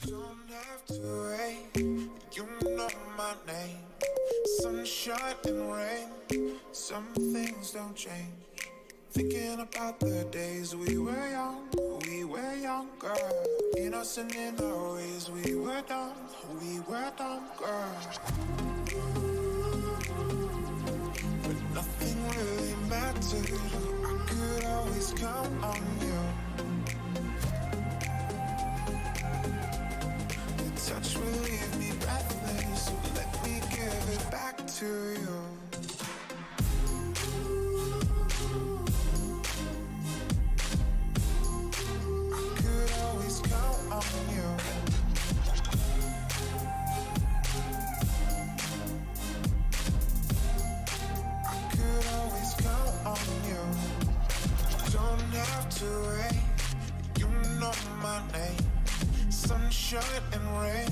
Don't have to wait, you know my name. Sunshine and rain, some things don't change. Thinking about the days we were younger. Innocent in our ways, we were dumb, girl. But nothing really mattered, I could always count on you. Touch will leave me breathless, so let me give it back to you. I could always count on you. I could always count on you. Don't have to wait, you know my name. Sunshine and rain,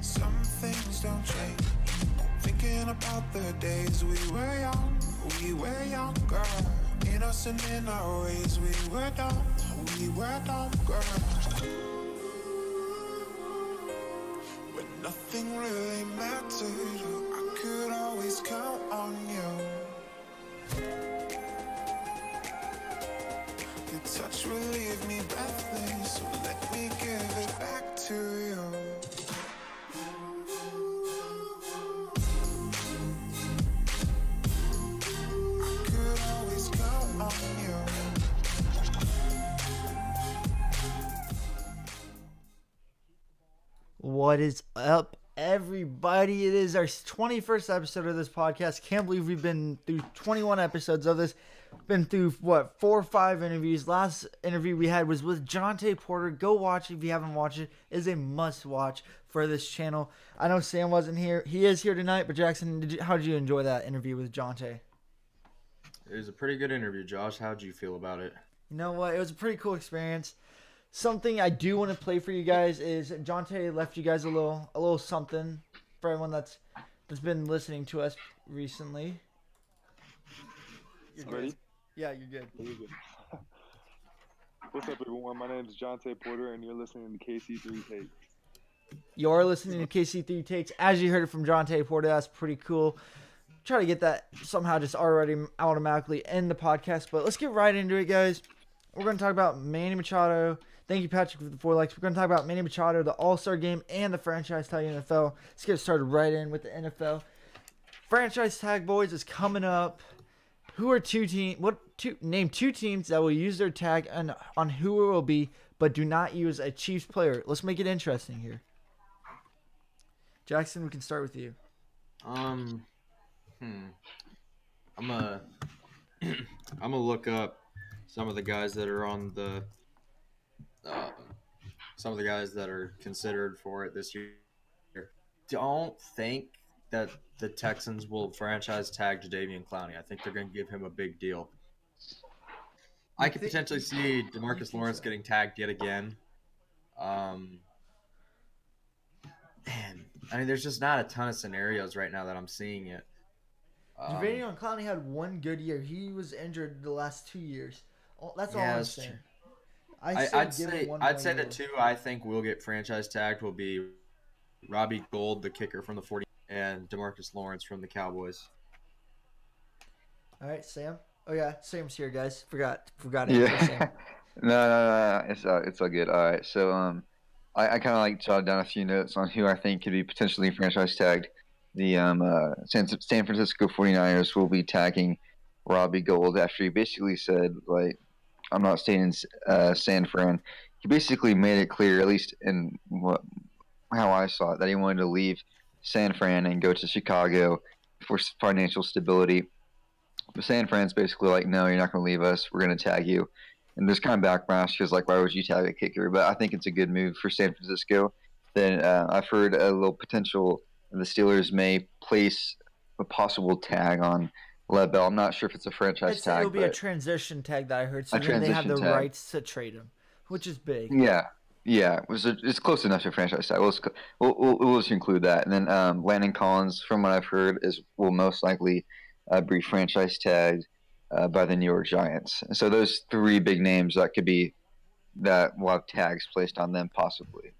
some things don't change. Thinking about the days we were younger. Innocent in our ways, we were dumb, girl. But nothing really mattered, I could always count on you. Your touch will leave me breathless, so let me give it back to you. I could always count on you. What is up, everybody? It is our 21st episode of this podcast. Can't believe we've been through 21 episodes of this. Been through, 4 or 5 interviews. Last interview we had was with Jonte Porter. Go watch it if you haven't watched it. It is a must-watch for this channel. I know Sam wasn't here. He is here tonight, but Jackson, how did you enjoy that interview with Jonte? It was a pretty good interview, Josh. How did you feel about it? You know what? It was a pretty cool experience. Something I do want to play for you guys is Jonte left you guys a little something for everyone that's been listening to us recently. Ready? Good. Yeah, you're good. You're good. What's up, everyone? My name is Jonte Porter, and you're listening to KC3 Takes. You are listening to KC3 Takes. As you heard it from Jonte Porter, that's pretty cool. Try to get that somehow just already automatically in the podcast, but let's get right into it, guys. We're going to talk about Manny Machado. Thank you, Patrick, for the 4 likes. We're going to talk about Manny Machado, the All-Star Game, and the franchise tag in the NFL. Let's get started right in with the NFL. Franchise tag, boys, is coming up. Who are name 2 teams that will use their tag on who it will be, but do not use a Chiefs player. Let's make it interesting here. Jackson, we can start with you. I'm gonna look up some of the guys that are on the some of the guys that are considered for it this year. Don't think that the Texans will franchise tag Jadeveon Clowney. I think they're going to give him a big deal. I could potentially see DeMarcus Lawrence getting tagged yet again. Man, I mean, there's just not a ton of scenarios right now that I'm seeing it. Jadeveon Clowney had 1 good year. He was injured the last 2 years. That's all I'm saying. I'd say the 2 I think will get franchise tagged will be Robbie Gould, the kicker from the 40, and DeMarcus Lawrence from the Cowboys. All right, Sam. Oh yeah, Sam's here, guys. Forgot it. Yeah. Sam. No. It's all good. All right. So I kind of jotted down a few notes on who I think could be potentially franchise tagged. The San Francisco 49ers will be tagging Robbie Gould after he basically said, I'm not staying in San Fran. He basically made it clear, at least in how I saw it, that he wanted to leave San Fran and go to Chicago for financial stability. But San Fran's basically no, you're not going to leave us. We're going to tag you. And there's kind of backlash because, why would you tag a kicker? But I think it's a good move for San Francisco. Then I've heard a little potential the Steelers may place a possible tag on Lev Bell. I'm not sure if it's a franchise tag. It'll be a transition tag that I heard. So then they have the rights to trade him, which is big. Yeah. It's close enough to a franchise tag. We'll just include that. And then Landon Collins, from what I've heard, will most likely be franchise tagged by the New York Giants. So those 3 big names that will have tags placed on them possibly.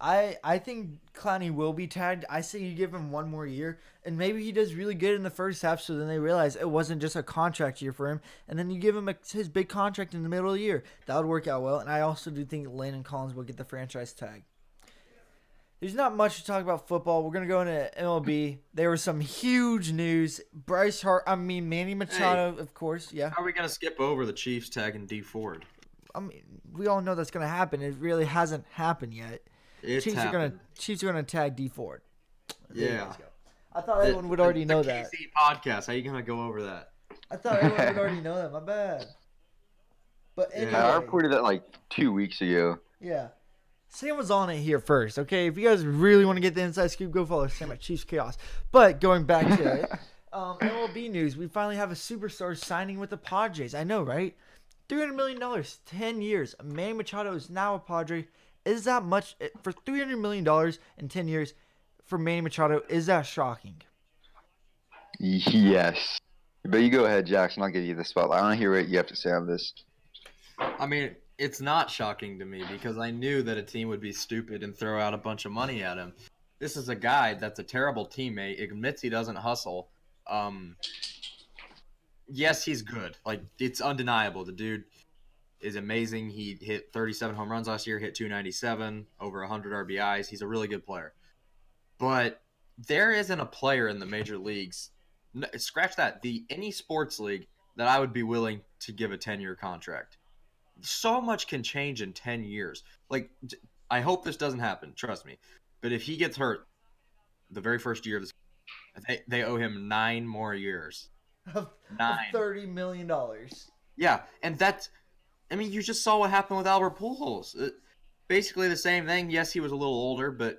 I think Clowney will be tagged. I say you give him one more year, and maybe he does really good in the first half. So then they realize it wasn't just a contract year for him, and then you give him his big contract in the middle of the year. That would work out well. And I also do think Landon Collins will get the franchise tag. There's not much to talk about football. We're gonna go into MLB. There was some huge news. Manny Machado, of course. Yeah. How are we gonna skip over the Chiefs tagging D Ford? I mean, we all know that's gonna happen. It really hasn't happened yet. Chiefs are gonna tag D Ford. Yeah. I thought everyone would already know that. KC podcast. How are you gonna go over that? I thought everyone would already know that. My bad. But anyway, I reported that like 2 weeks ago. Yeah. Sam was on it here first, okay? If you guys really want to get the inside scoop, go follow Sam at Chiefs Chaos. But going back to it, MLB news, we finally have a superstar signing with the Padres. I know, right? $300 million, 10 years. Manny Machado is now a Padre. Is that much? For $300 million in 10 years for Manny Machado, is that shocking? Yes. But you go ahead, Jackson. I'll give you the spotlight. I want to hear what you have to say on this. I mean, it's not shocking to me because I knew that a team would be stupid and throw out a bunch of money at him. This is a guy that's a terrible teammate, admits he doesn't hustle. Yes, he's good. Like, it's undeniable. The dude is amazing. He hit 37 home runs last year, hit 297, over 100 RBIs. He's a really good player. But there isn't a player in the major leagues, scratch that, any sports league, that I would be willing to give a 10-year contract. So much can change in 10 years. Like, I hope this doesn't happen, trust me. But if he gets hurt the very first year of this, they owe him 9 more years. Of $30 million. Yeah, and that's, I mean, you just saw what happened with Albert Pujols. Basically the same thing. Yes, he was a little older, but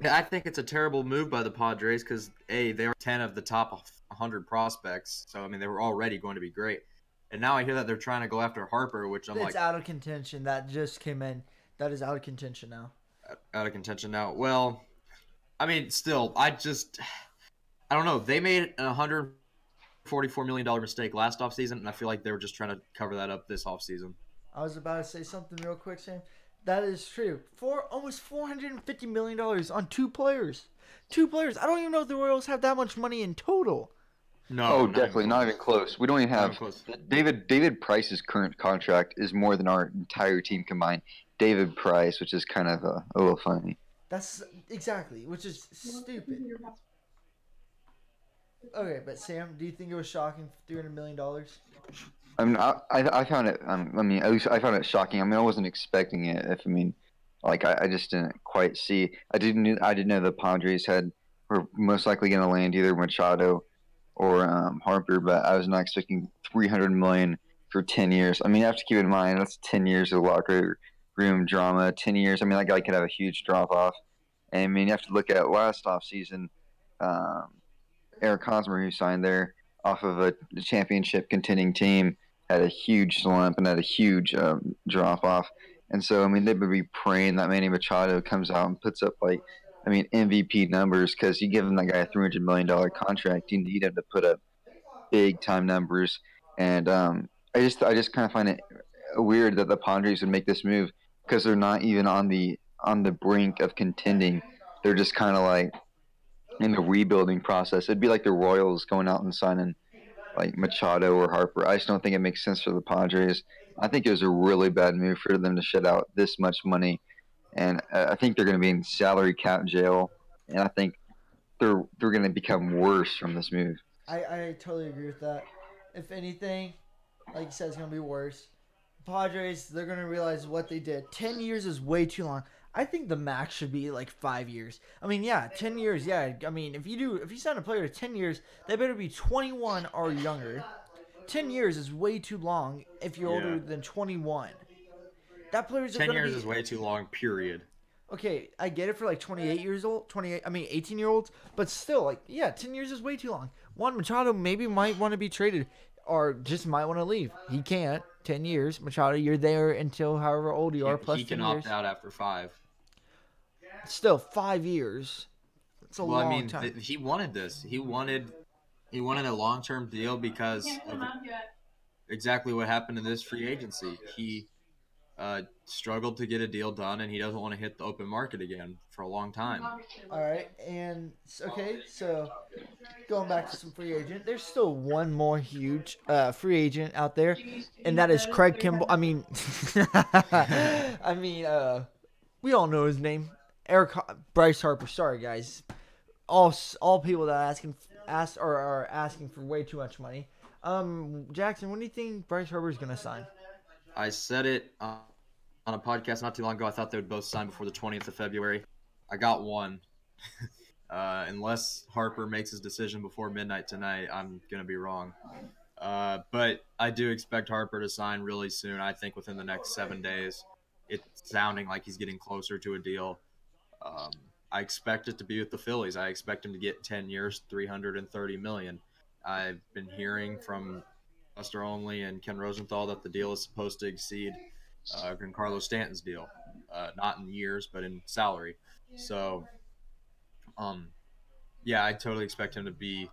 I think it's a terrible move by the Padres because, A, they are 10 of the top 100 prospects. So, I mean, they were already going to be great. And now I hear that they're trying to go after Harper, which I'm like... It's out of contention. That just came in. That is out of contention now. Out of contention now. Well, I mean, still, I don't know. They made a $144 million mistake last offseason, and I feel like they were just trying to cover that up this offseason. I was about to say something real quick, Sam. That is true. Almost $450 million on 2 players. 2 players. I don't even know if the Royals have that much money in total. No, definitely not even close. We don't even have David Price's current contract is more than our entire team combined. David Price, which is kind of a little funny. That's exactly, which is stupid. Okay, but Sam, do you think it was shocking? $300 million. I mean, I found it. I mean, at least I found it shocking. I mean, I wasn't expecting it. I just didn't quite see. I didn't know the Padres were most likely going to land either Machado or Harper, but I was not expecting $300 million for 10 years. I mean, you have to keep in mind that's 10 years of locker room drama. 10 years. I mean, that guy could have a huge drop off. And I mean, you have to look at last offseason. Eric Hosmer, who signed there off of a championship contending team, had a huge slump and had a huge drop off. And so, I mean, they would be praying that Manny Machado comes out and puts up MVP numbers, because you give him that guy a $300 million contract, he'd have to put up big time numbers. And I just kind of find it weird that the Padres would make this move, because they're not even on the brink of contending. They're just kind of like in the rebuilding process. It'd be like the Royals going out and signing like Machado or Harper. I just don't think it makes sense for the Padres. I think it was a really bad move for them to shed out this much money. And I think they're going to be in salary cap jail, and I think they're going to become worse from this move. I totally agree with that. If anything, like you said, it's going to be worse. Padres, they're going to realize what they did. 10 years is way too long. I think the max should be like 5 years. I mean, yeah, 10 years, yeah. I mean, if you sign a player to 10 years, they better be 21 or younger. 10 years is way too long if you're older than 21. That player's 10 years is way too long, period. Okay, I get it for like 28 years old, 18-year-olds, but still, like, yeah, 10 years is way too long. Juan Machado maybe might want to be traded or just might want to leave. He can't. 10 years. Machado, you're there until however old you are, plus 10 years. He can opt out after 5. Still, 5 years. It's a long time. He wanted this. He wanted a long-term deal because of exactly what happened in this free agency. struggled to get a deal done, and he doesn't want to hit the open market again for a long time. All right, and okay, so going back to some free agent, there's still one more huge free agent out there, and that is Craig Kimball. I mean, we all know his name, Bryce Harper. Sorry, guys, all people that are asking for way too much money. Jackson, when do you think Bryce Harper is gonna sign? I said it on a podcast not too long ago. I thought they would both sign before the 20th of February. I got one. Unless Harper makes his decision before midnight tonight, I'm going to be wrong. But I do expect Harper to sign really soon. I think within the next 7 days. It's sounding like he's getting closer to a deal. I expect it to be with the Phillies. I expect him to get 10 years, $330 million. I've been hearing from Buster Only and Ken Rosenthal that the deal is supposed to exceed Giancarlo Stanton's deal, not in years, but in salary. So, yeah, I totally expect him to be,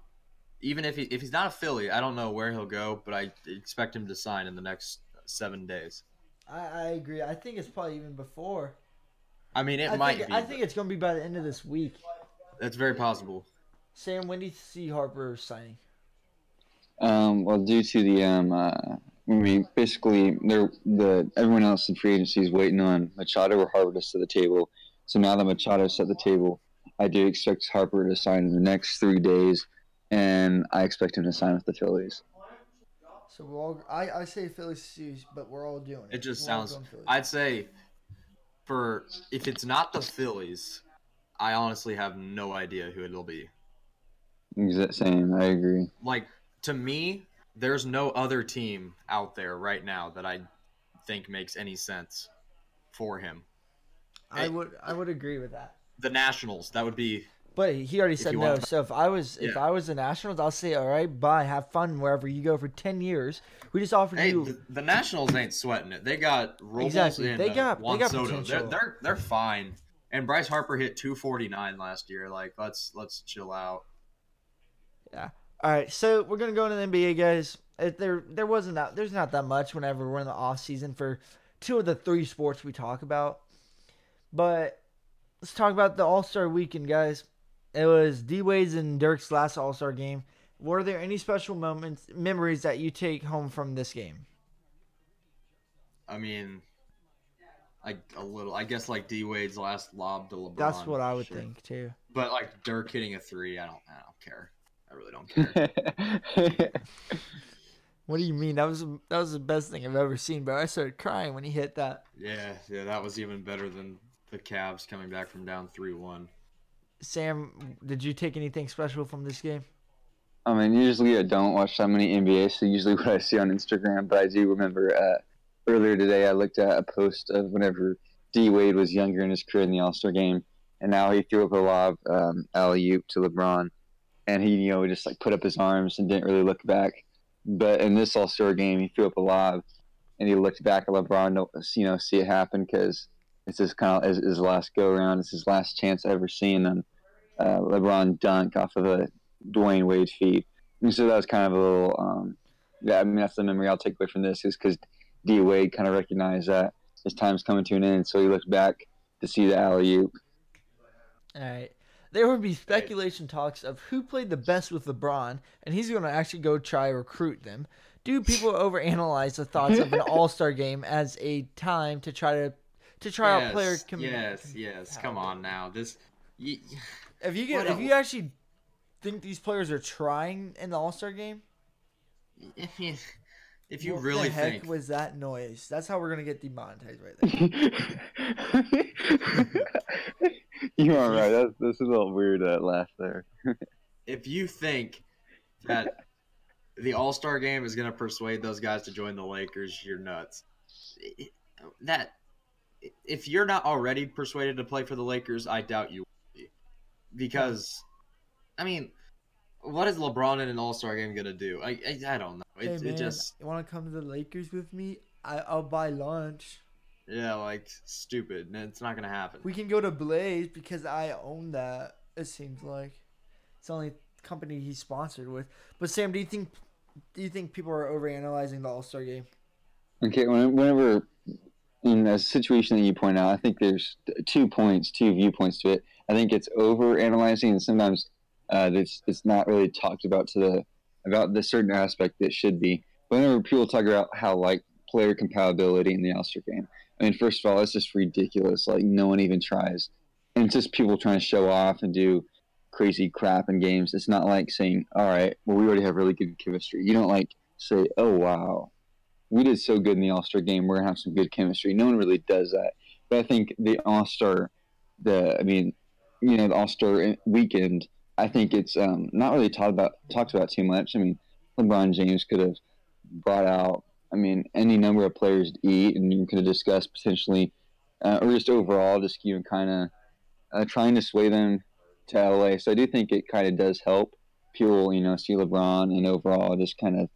even if he's not a Philly, I don't know where he'll go, but I expect him to sign in the next 7 days. I agree. I think it's probably even before. I mean, it might be. I think it's going to be by the end of this week. That's very possible. Sam, when do you see Harper signing? Well, due to basically, everyone else in free agency is waiting on Machado or Harper to set the table. So now that Machado set the table, I do expect Harper to sign in the next 3 days, and I expect him to sign with the Phillies. So we're all. I say Phillies, but we're all doing it. It just We're sounds. I'd say, if it's not the Phillies, I honestly have no idea who it'll be. Same, I agree. Like, to me, there's no other team out there right now that I think makes any sense for him. I would agree with that. The Nationals, that would be. But he already said no. So if I was the Nationals, I'll say, all right, bye, have fun wherever you go for 10 years. We just offered you. The Nationals ain't sweating it. They got Robles and they got Juan Soto. potential. They're fine. And Bryce Harper hit 249 last year. Like, let's chill out. Yeah. All right. So we're gonna go into the NBA, guys. There's not that much whenever we're in the off season for 2 of the 3 sports we talk about. But let's talk about the All-Star weekend, guys. It was D-Wade's and Dirk's last All-Star game. Were there any special memories that you take home from this game? I mean, a little. I guess like D-Wade's last lob to LeBron. That's what I would think too. But like Dirk hitting a 3, I don't care. I really don't care. What do you mean? That was the best thing I've ever seen, bro. I started crying when he hit that. Yeah, that was even better than the Cavs coming back from down 3-1. Sam, did you take anything special from this game? I mean, usually I don't watch that many NBA, so usually what I see on Instagram. But I do remember earlier today I looked at a post of whenever D Wade was younger in his career in the All-Star game, and now he threw up a lob alley-oop to LeBron, and he just like put up his arms and didn't really look back. But in this All-Star game, he threw up a lob, and he looked back at LeBron to see it happen because it's his his last go-around. It's his last chance ever seeing LeBron dunk off of a Dwayne Wade feed. And so that was kind of a little that's the memory I'll take away from this, is because D Wade kind of recognized that his time's coming to an end, so he looked back to see the alley-oop. All right. There would be speculation talks of who played the best with LeBron, and he's going to actually go try recruit them. Do people overanalyze the thoughts of an All-Star game as a time to try out player? Yes. Come on now. If you actually think these players are trying in the All-Star game, if you what really the heck think was that noise? That's how we're gonna get demonetized right there. You are right. That's a little weird laugh there. If you think that the All-Star game is going to persuade those guys to join the Lakers, you're nuts. If you're not already persuaded to play for the Lakers, I doubt you will be. Because, I mean, what is LeBron in an All-Star game going to do? I don't know. Hey, man, you want to come to the Lakers with me? I'll buy lunch. Yeah, like, stupid. It's not going to happen. We can go to Blaze because I own that, it seems like. It's the only company he's sponsored with. But, Sam, do you think people are overanalyzing the All-Star game? Okay, whenever in a situation that you point out, I think there's 2 points, 2 viewpoints to it. I think it's over analyzing, and sometimes it's not really talked about about the certain aspect that should be. But whenever people talk about how like player compatibility in the All-Star game, I mean, first of all, it's just ridiculous. Like no one even tries, and it's just people trying to show off and do crazy crap in games. It's not like saying, "All right, well, we already have really good chemistry." You don't like say, "Oh wow, we did so good in the All Star game. We're gonna have some good chemistry." No one really does that. But I think the All Star, the All Star weekend. I think it's not really talked about too much. I mean, LeBron James could have brought out. I mean, any number of players to eat, and you could have discussed potentially, or just overall, just kind of trying to sway them to LA. So I do think it kind of does help people, see LeBron and overall just kind of.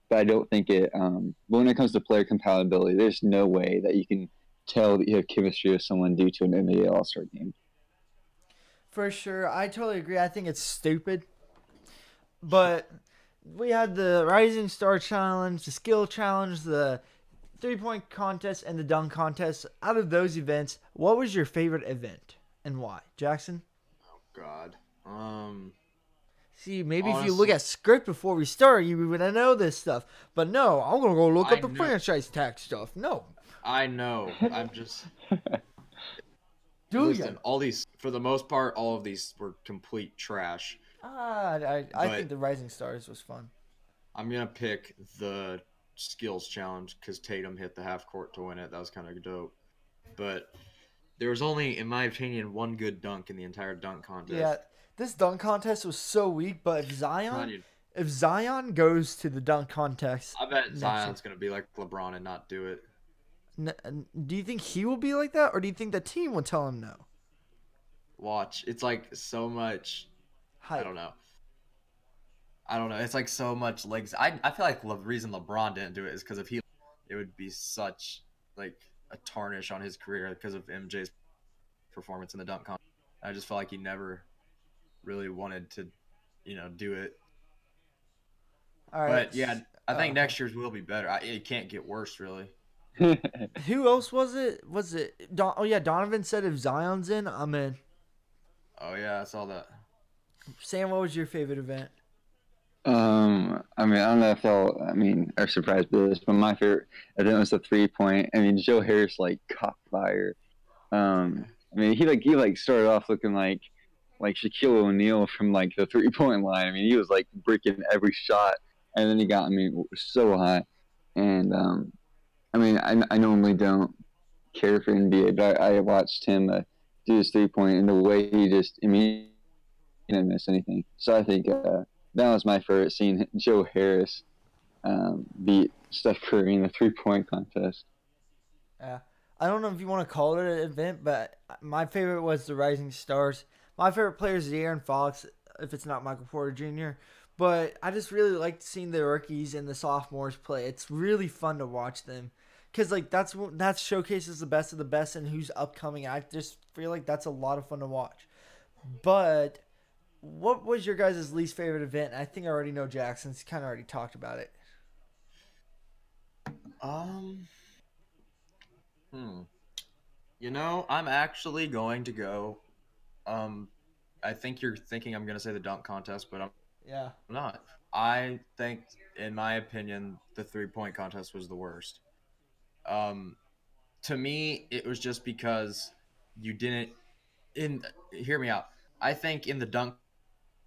But I don't think it. But when it comes to player compatibility, there's no way that you can tell that you have chemistry with someone due to an NBA All Star game. For sure, I totally agree. I think it's stupid. But we had the Rising Star Challenge, the Skill Challenge, the 3-point contest, and the dunk contest. Out of those events, what was your favorite event and why? Jackson? God. See, maybe if you Honestly, look at script before we start, you would know this stuff. But no, I'm going to go look I up the know. franchise tag stuff. No. I know. I'm just Do listen. ya? All these, for the most part, all of these were complete trash. I But think the Rising Stars was fun. I'm gonna pick the skills challenge because Tatum hit the half court to win it. That was kind of dope. But there was only, in my opinion, one good dunk in the entire dunk Yeah, contest. this dunk contest was so weak, but Not even- If Zion goes to the dunk contest I bet next Zion's gonna be like LeBron and not do it. year, do you think he will be like that, or do you think the team will tell him no? Watch. It's like so much. I Hype. don't know. I don't know. It's like so much legs. I feel like the reason LeBron didn't do it is because if he, it would be such like a tarnish on his career because of MJ's performance in the dunk contest. I just felt like he never really wanted to, do it. All right. But yeah, I think next year's will be better. It can't get worse, really. Who else was it? Was it Oh yeah, Donovan said if Zion's in, I'm in. Oh yeah, I saw that. Sam, what was your favorite event? I mean, I don't know if y'all, are surprised by this, but my favorite event was the 3 point. I mean, Joe Harris caught fire. He started off looking like Shaquille O'Neal from the 3 point line. I mean, he was breaking every shot, and then he got so high. And I normally don't care for NBA, but I watched him do his 3 point, and the way he he didn't miss anything. So I think that was my favorite, seeing Joe Harris beat Steph Curry in the 3 point contest. Yeah. I don't know if you want to call it an event, but my favorite was the Rising Stars. My favorite player is De'Aaron Fox, if it's not Michael Porter Jr. But I just really liked seeing the rookies and the sophomores play. It's really fun to watch them. Because that showcases the best of the best and who's upcoming. I just feel like that's a lot of fun to watch. But what was your guys' least favorite event? I think I already know Jackson's kind of already talked about it. I'm actually going to go. I think you're thinking I'm gonna say the dunk contest, but I'm Yeah. not. I think, in my opinion, the 3 point contest was the worst. To me, it was just because you didn't. Hear me out. I think in the dunk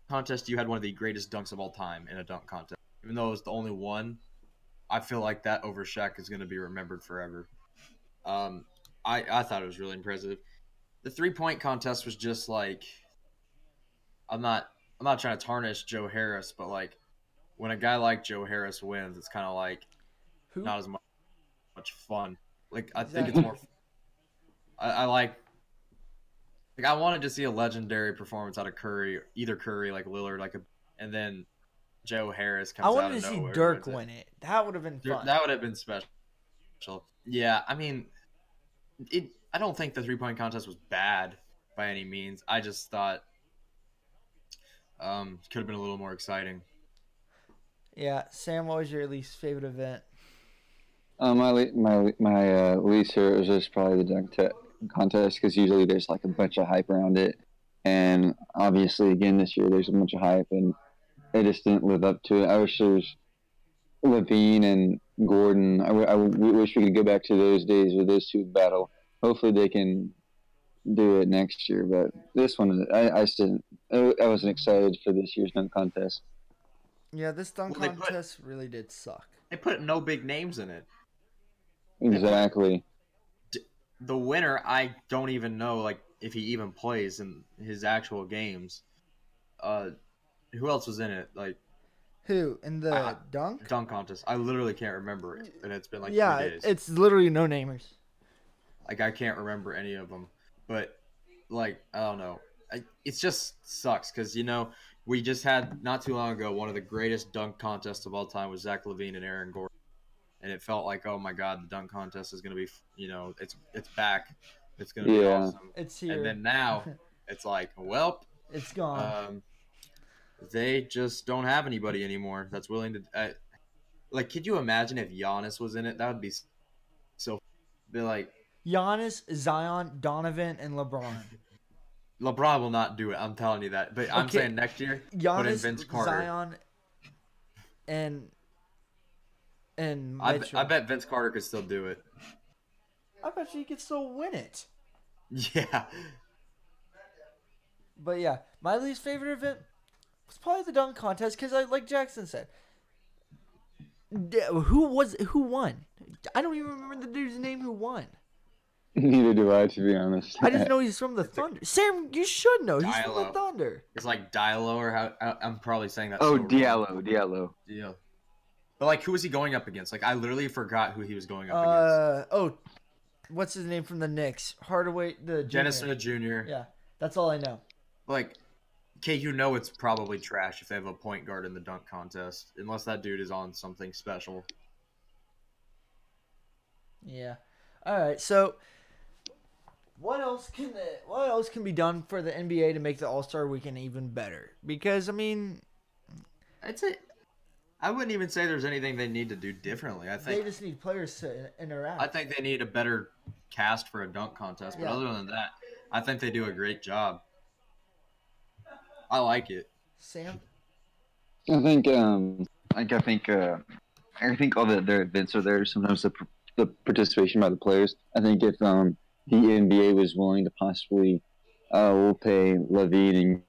contest, you had one of the greatest dunks of all time in a dunk contest. Even though it was the only one, I feel like that over Shaq is going to be remembered forever. I thought it was really impressive. The 3 point contest was just I'm not trying to tarnish Joe Harris, but when a guy like Joe Harris wins, it's kind of Who? not as much fun. I think Exactly. it's more. I I wanted to see a legendary performance out of Curry, either Curry Lillard, and then Joe Harris I comes out wanted of to see nowhere. Dirk win it. That would have been fun. That would have been special. Yeah, I mean, I don't think the 3 point contest was bad by any means. I just thought could have been a little more exciting. Yeah. Sam, what was your least favorite event? My least favorite was just probably the contest because usually there's like a bunch of hype around it, and obviously again this year there's a bunch of hype and they just didn't live up to it. I wish there was Levine and Gordon. We wish we could go back to those days where those two battle. Hopefully they can do it next year, but this one I still I wasn't excited for this year's dunk contest. Yeah, this dunk Well, contest really did suck. They put no big names in it. Exactly. The winner, I don't even know like if he even plays in his actual games. Who else was in it? Like Who in the dunk contest? I literally can't remember it, and it's been like 3 days. It's literally no namers. Like I can't remember any of them, but like I don't know. It just sucks because we just had not too long ago one of the greatest dunk contests of all time with Zach LaVine and Aaron Gordon, and it felt like, oh my god, the dunk contest is gonna be it's back, it's gonna be awesome. It's here, and then now it's like, well, it's gone. They just don't have anybody anymore that's willing to. Like, could you imagine if Giannis was in it? That would be so. Be like Giannis, Zion, Donovan, and LeBron. LeBron will not do it. I'm telling you that. But I'm saying next year, Giannis, put in Vince Carter. Zion, and I bet Vince Carter could still do it. I bet you he could still win it. Yeah. But yeah, my least favorite event was probably the dunk contest because, like Jackson said, who won? I don't even remember the dude's name who won. Neither do I, to be honest. I just know he's from the Thunder. Sam, you should know. He's from the Thunder. It's like Diallo, or how I'm probably saying that. Oh, so Diallo. Yeah. But like, who was he going up against? Like, I literally forgot who he was going up against. What's his name from the Knicks? Hardaway, the Dennis Smith Jr. Yeah, that's all I know. Like, it's probably trash if they have a point guard in the dunk contest, unless that dude is on something special. Yeah. All right. So, what else can be done for the NBA to make the All-Star Weekend even better? Because I mean, I wouldn't even say there's anything they need to do differently. I think they just need players to interact. I think they need a better cast for a dunk contest, but other than that, I think they do a great job. I like it. Sam? I think all their events are there. Sometimes the participation by the players. I think if the NBA was willing to possibly we'll pay Levine and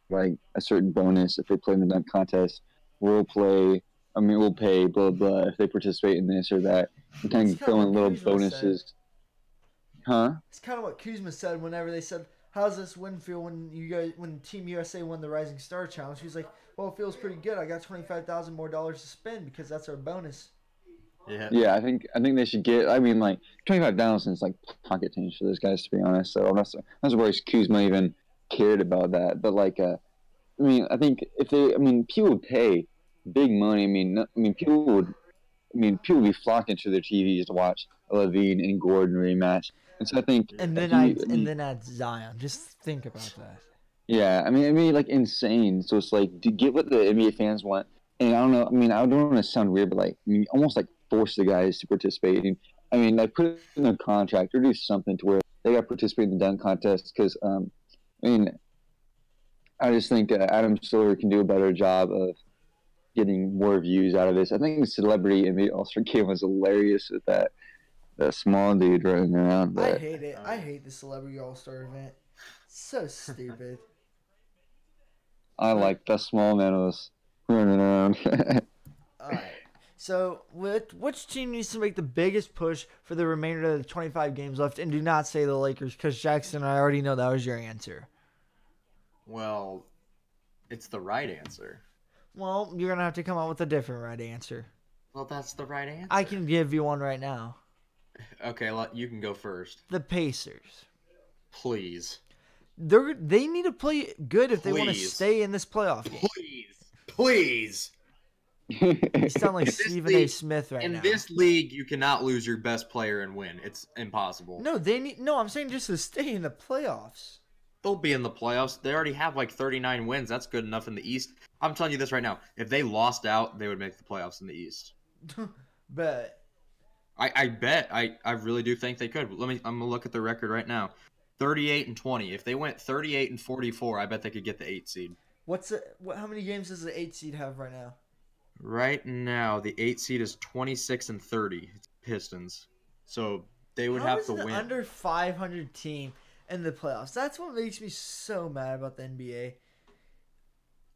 like a certain bonus if they play in the dunk contest. We'll pay blah blah if they participate in this or that. We kind of throw in little bonuses. Huh? It's kind of what Kuzma said whenever they said, "How's this win feel when Team USA won the Rising Star Challenge?" He's like, "Well, it feels pretty good. I got $25,000 more to spend because that's our bonus." Yeah. Yeah, I think they should get. I mean, like $25,000 is like pocket change for those guys, to be honest. So I'm not surprised Kuzma even cared about that. But like, I think people would pay big money. People would be flocking to their TVs to watch a Levine and Gordon rematch. And so I think, and then add Zion. Just think about that. Yeah, like insane. So it's like to get what the NBA fans want. And I don't know. I don't want to sound weird, but almost like force the guys to participate. And, like put it in their contract or do something to where they got to participate in the dunk contest. Because I just think Adam Silver can do a better job of getting more views out of this. I think the celebrity NBA All-Star Game was hilarious with that small dude running around. I hate it. I hate the celebrity All-Star event. So stupid. I like the small man was running around. All right. So, which team needs to make the biggest push for the remainder of the 25 games left? And do not say the Lakers, because Jackson, I already know that was your answer. Well, it's the right answer. Well, you're going to have to come up with a different right answer. Well, that's the right answer. I can give you one right now. Okay, you can go first. The Pacers. Please. They need to play good if they want to stay in this playoff game. Please. You sound like Stephen A. Smith right now. In this league, you cannot lose your best player and win. It's impossible. No, I'm saying just to stay in the playoffs. They'll be in the playoffs. They already have like 39 wins. That's good enough in the East. I'm telling you this right now. If they lost out, they would make the playoffs in the East. But I bet I really do think they could. I'm gonna look at the record right now. 38-20. If they went 38-44, I bet they could get the 8 seed. How many games does the 8 seed have right now? Right now, the 8 seed is 26-30. It's Pistons. So they would How have is to an win. under 500 team in the playoffs? That's what makes me so mad about the NBA.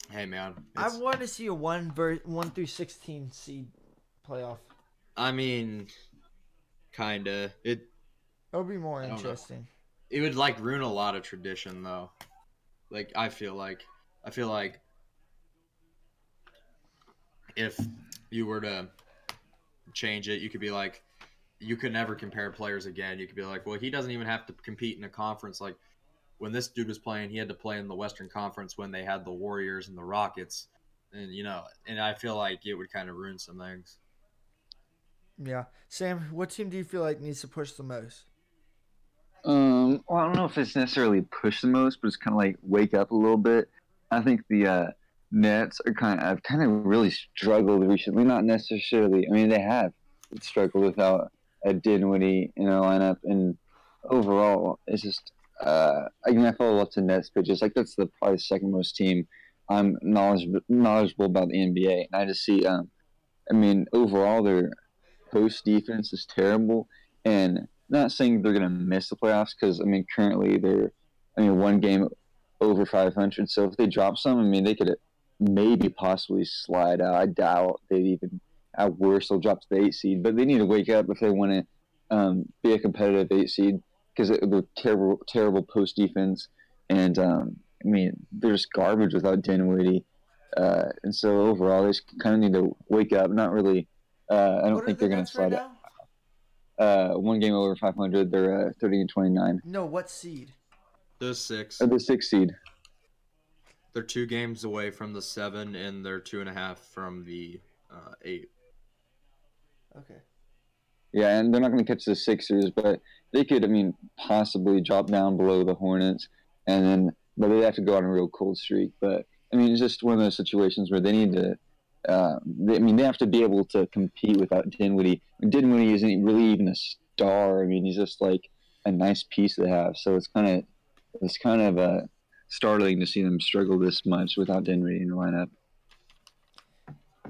Hey man, I want to see a 1 through 16 seed playoff. I mean, kinda. That would be more I don't know. interesting. It would like ruin a lot of tradition though. Like I feel like if you were to change it, you could be like, you could never compare players again. You could be like, well, he doesn't even have to compete in a conference. Like when this dude was playing, he had to play in the Western Conference when they had the Warriors and the Rockets, and and I feel like it would kind of ruin some things. Yeah, Sam, what team do you feel like needs to push the most? Well, I don't know if it's necessarily push the most, but it's kind of like wake up a little bit. I think the Nets are have kind of really struggled recently. Not necessarily. I mean, they have struggled without a Dinwiddie in their lineup, and overall, it's just. I follow lots of Nets pitches. Like that's probably the second most team I'm knowledgeable about the NBA, and I just see. I mean, overall, their post defense is terrible, and not saying they're gonna miss the playoffs because I mean currently they're one game over 500. So if they drop some, I mean they could maybe possibly slide out. I doubt they'd even at worst they'll drop to the 8 seed, but they need to wake up if they want to be a competitive 8 seed because they're terrible post defense, and I mean they're just garbage without Dinwiddie, and so overall they just kind of need to wake up. Not really. I don't think they're going to slide right out. 1 game over 500. They're 30-29. No, what seed? The 6. The 6 seed. They're 2 games away from the 7, and they're 2.5 from the 8. Okay. Yeah, and they're not going to catch the Sixers, but they could, I mean, possibly drop down below the Hornets, but they have to go on a real cold streak. But I mean, it's just one of those situations where they need to. They have to be able to compete without Dinwiddie. Dinwiddie isn't really even a star. I mean, he's just like a nice piece to have. So it's kind of startling to see them struggle this much without Dinwiddie in the lineup.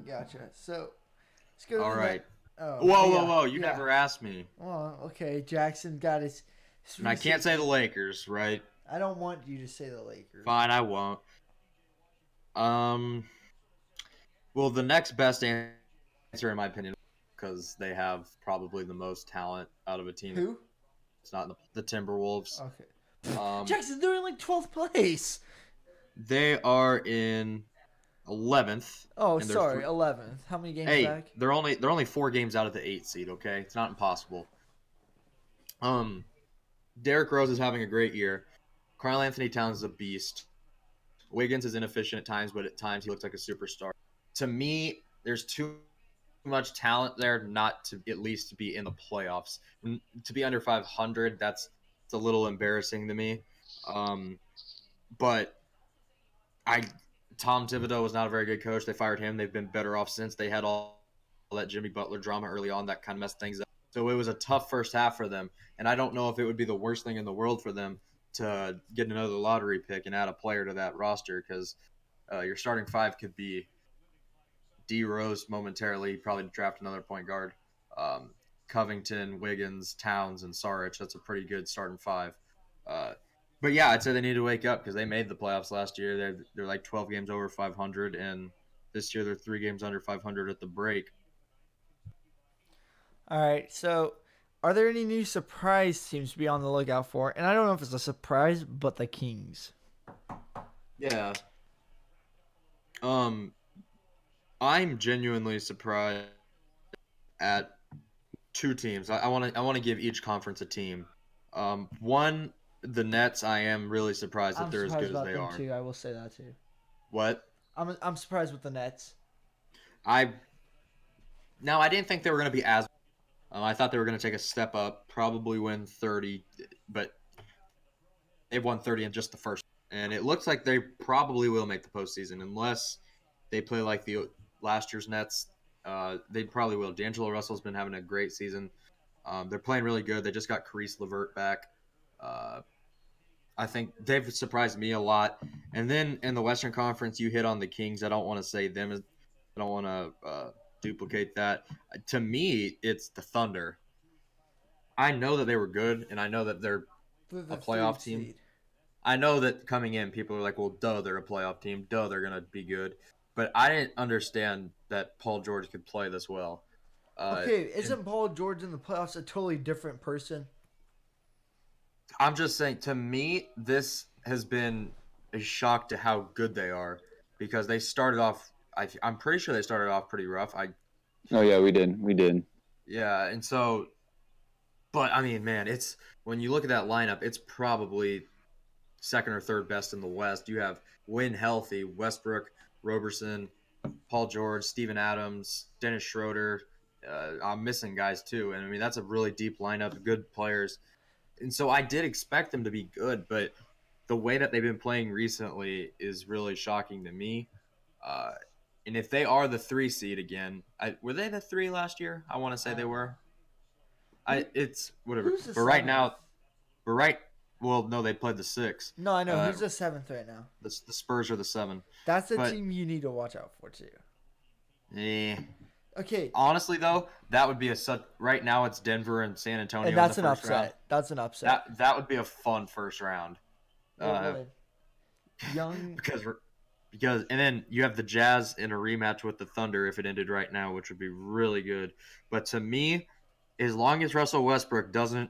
Gotcha. So let's go. All right. Oh, whoa! You never asked me. Well, okay. Jackson got his and I can't say the Lakers, right? I don't want you to say the Lakers. Fine, I won't. Well, the next best answer, in my opinion, because they have probably the most talent out of a team. Who? It's not the Timberwolves. Okay. Jackson, they're in like 12th place. They are in 11th. Oh, sorry, 11th. How many games back? They're only 4 games out of the 8 seed. Okay, it's not impossible. Derrick Rose is having a great year. Karl Anthony Towns is a beast. Wiggins is inefficient at times, but at times he looks like a superstar. To me, there's too much talent there not to at least be in the playoffs. To be under 500, it's a little embarrassing to me. But Tom Thibodeau was not a very good coach. They fired him. They've been better off since. They had all that Jimmy Butler drama early on that kind of messed things up. So it was a tough first half for them. And I don't know if it would be the worst thing in the world for them to get another lottery pick and add a player to that roster because your starting 5 could be D. Rose momentarily, probably draft another point guard. Covington, Wiggins, Towns, and Saric. That's a pretty good starting 5. But yeah, I'd say they need to wake up because they made the playoffs last year. They're like 12 games over 500, and this year they're 3 games under 500 at the break. All right, so are there any new surprise teams to be on the lookout for? And I don't know if it's a surprise, but the Kings. Yeah. I'm genuinely surprised at 2 teams. I want to give each conference a team. One, the Nets. I am really surprised that they're as good as they are. Too. I will say that too. What? I'm surprised with the Nets. I didn't think they were going to be as. I thought they were going to take a step up, probably win 30, but they've won 30 in just the first. And it looks like they probably will make the postseason unless they play like the last year's Nets They probably will. D'Angelo Russell's been having a great season. They're playing really good. They just got Caris LeVert back. I think they've surprised me a lot. And then in the Western Conference, you hit on the Kings. I don't want to say them. I don't want to duplicate that. To me, it's the Thunder. I know that they were good, and I know that they're The a playoff third team. seed. I know that coming in, people are like, well, duh, they're a playoff team. Duh, they're going to be good. But I didn't understand that Paul George could play this well. Okay, And isn't Paul George in the playoffs a totally different person? I'm just saying, to me, this has been a shock to how good they are because they started off. I'm pretty sure they started off pretty rough. Oh yeah, we did. Yeah, and so, but I mean, man, it's when you look at that lineup, it's probably second or third best in the West. You have Wynn healthy, Westbrook, Roberson, Paul George, Steven Adams, Dennis Schroeder. I'm missing guys too, and I mean that's a really deep lineup, good players. And so I did expect them to be good, but the way that they've been playing recently is really shocking to me. Uh, and if they are the 3 seed again, were they the 3 last year? I want to say they were. It's whatever. Who's the But right seventh? now, but right. Well, no, they played the 6. No, I know. Who's the 7th right now? The Spurs are the 7. That's the But- team you need to watch out for, too. Eh. Okay, Honestly, though, that would be right now. It's Denver and San Antonio. and that's in an the first upset. round. That's an upset. That would be a fun first round. It would. Young. because and then you have the Jazz in a rematch with the Thunder if it ended right now, which would be really good. But to me, as long as Russell Westbrook doesn't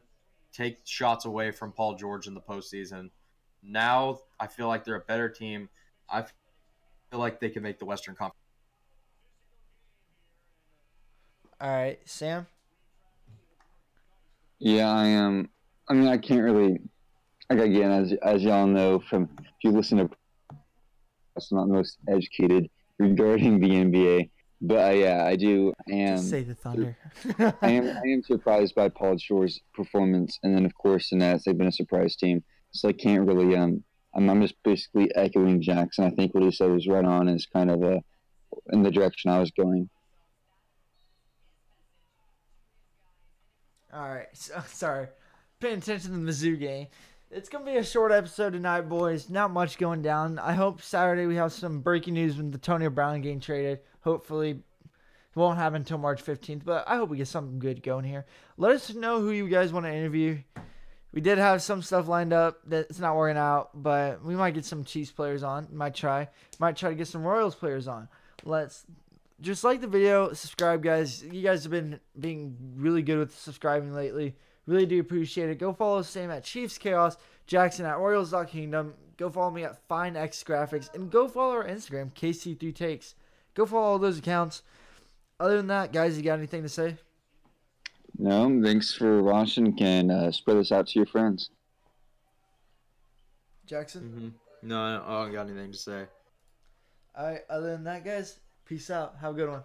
take shots away from Paul George in the postseason, now I feel like they're a better team. I feel like they can make the Western Conference. All right, Sam. Yeah, I am. I mean, I can't really. Like again, as y'all know, from if you listen to, I'm not the most educated regarding the NBA, but yeah, I do. Just say the Thunder. I am surprised by Paul George's performance, and then of course the Nets. They've been a surprise team, so I can't really. I'm just basically echoing Jackson. I think what he said was right on. Is kind of in the direction I was going. All right, sorry. Paying attention to the Mizzou game. It's going to be a short episode tonight, boys. Not much going down. I hope Saturday we have some breaking news when Antonio Brown getting traded. Hopefully, it won't happen until March 15th, but I hope we get something good going here. Let us know who you guys want to interview. We did have some stuff lined up that's not working out, but we might get some Chiefs players on. Might try to get some Royals players on. Let's just like the video, subscribe, guys. You guys have been being really good with subscribing lately. Really do appreciate it. Go follow Sam at Chiefs Chaos, Jackson at Royals.Kingdom. Go follow me at FineX Graphics, and go follow our Instagram, KC3 Takes. Go follow all those accounts. Other than that, guys, you got anything to say? No, thanks for watching. Can spread this out to your friends. Jackson? No, I don't got anything to say. All right, other than that, guys, peace out. Have a good one.